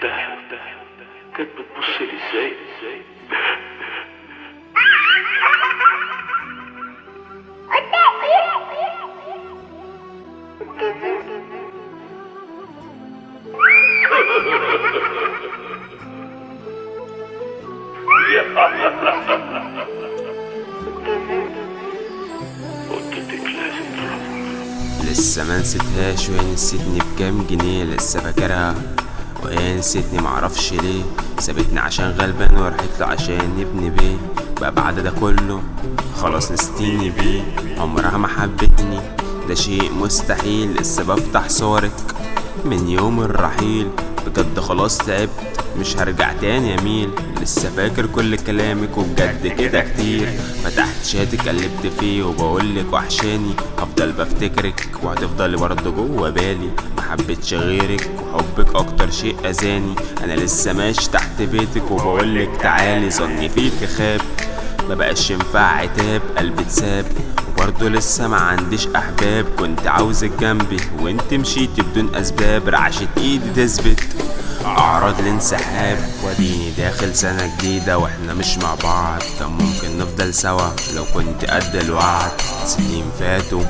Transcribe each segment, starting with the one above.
شفتها كانت بتبص لي ازاي قلتلك لازم تروح. لسه ما نسيتهاش وهي نسيتني بكام جنيه، لسه فاكرها وهي نسيتني معرفش ليه. سابتني عشان غلبان وراحت له عشان نبني بيه. بقى بعد ده كله خلاص نستيني بيه. عمرها ما حبتني ده شيء مستحيل. لسه بفتح صورك من يوم الرحيل. بجد خلاص تعبت مش هرجع تاني اميل. لسه فاكر كل كلامك وبجد كده كتير. فتحت شاتك قلبت فيه وبقولك وحشاني. هفضل بفتكرك وهتفضلي برضه جوه بالي. محبتش غيرك وحبك اكتر شيء اذاني. انا لسه ماشي تحت بيتك وبقولك تعالي. ظني فيك خاب مبقاش ينفع عتاب. قلبي اتساب وبرضه لسه ما عنديش احباب. كنت عاوزك جنبي وانت مشيتي بدون اسباب. رعشة ايدي تثبت اعراض الانسحاب. وديني داخل سنة جديدة واحنا مش مع بعض. كان ممكن نفضل سوا لو كنت قد الوعد. سنين فاتوا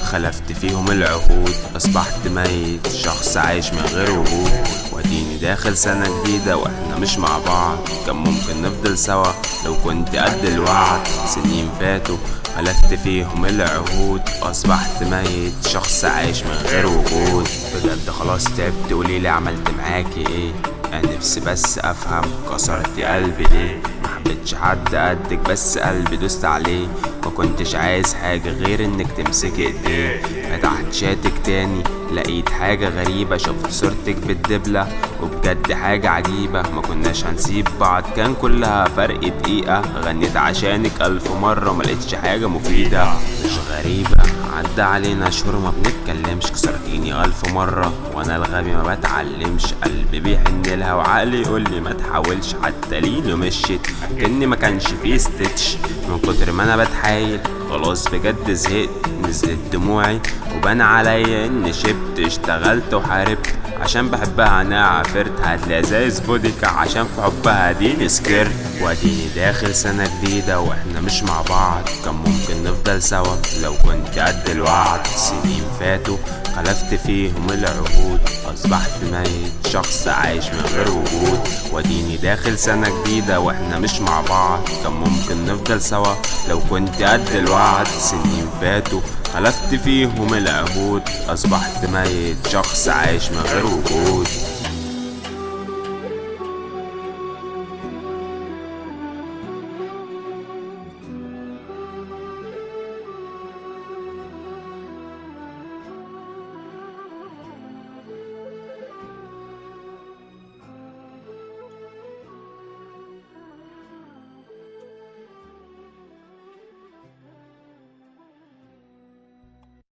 خلفت فيهم العهود. اصبحت ميت شخص عايش من غير وجود. وديني داخل سنة جديدة واحنا مش مع بعض. كان ممكن نفضل سوا لو كنت قد الوعد. سنين فاتوا خلفت فيهم العهود. اصبحت ميت شخص عايش من غير وجود. بجد خلاص تعبت قوليلي عملت معاكي ايه. انا نفسي بس افهم كسرتي قلبي ليه. محبتش حد قدك بس قلبي دوست عليه. ما كنتش عايز حاجة غير انك تمسكي ايديه. فتحت شاتك تاني لقيت حاجة غريبة. شفت صورتك بالدبلة وبجد حاجة عجيبة. ما كناش هنسيب بعض كان كلها فرق دقيقة. غنيت عشانك 1000 مرة ملقتش حاجة مفيدة. مش غريبة عدى علينا شهور ما بنتكلمش. كسرتيني 1000 مرة وانا الغبي ما بتعلمش. قلبي بيحنلها وعقلي يقولي ما تحاولش. حتى ليلو مشيت كأني ما كانش فيه ستيتش. من كتر ما انا بتحايل خلاص بجد زهقت. نزلت دموعي وبان عليا اني شبت. اشتغلت وحاربت عشان بحبها انا عافرت. هتلاقي زي فوديكا عشان في حبها ديني سكرت. واديني داخل سنة جديدة واحنا مش مع بعض. كان ممكن نفضل سوا لو كنت قد الوعد. سنين فاتوا خلفت فيهم العهود. اصبحت ميت شخص عايش من غير وجود. واديني داخل سنة جديدة واحنا مش مع بعض. كان ممكن نفضل سوا لو كنت قد الوعد. سنين فاتوا خلفت فيهم العهود. اصبحت ميت شخص عايش من غير وجود.